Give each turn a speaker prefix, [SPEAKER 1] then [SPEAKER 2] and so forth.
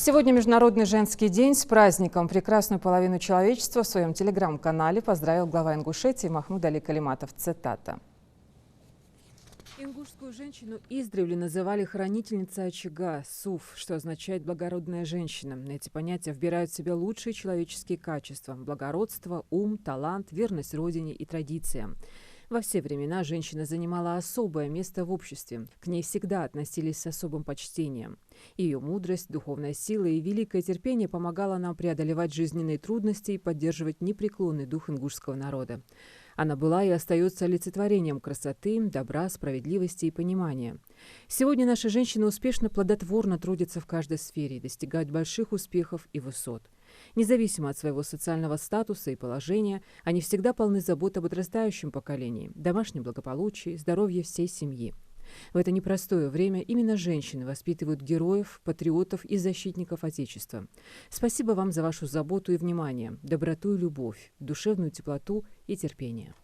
[SPEAKER 1] Сегодня Международный женский день. С праздником прекрасную половину человечества в своем телеграм-канале поздравил глава Ингушетии Махмуд Али Калиматов. Цитата. Ингушскую женщину издревле называли хранительницей очага, суф, что означает благородная женщина. Эти понятия вбирают в себя лучшие человеческие качества – благородство, ум, талант, верность родине и традициям. Во все времена женщина занимала особое место в обществе. К ней всегда относились с особым почтением. Ее мудрость, духовная сила и великое терпение помогало нам преодолевать жизненные трудности и поддерживать непреклонный дух ингушского народа. Она была и остается олицетворением красоты, добра, справедливости и понимания. Сегодня наши женщины успешно, плодотворно трудятся в каждой сфере и достигают больших успехов и высот. Независимо от своего социального статуса и положения, они всегда полны забот об подрастающем поколении, домашнем благополучии, здоровье всей семьи. В это непростое время именно женщины воспитывают героев, патриотов и защитников Отечества. Спасибо вам за вашу заботу и внимание, доброту и любовь, душевную теплоту и терпение.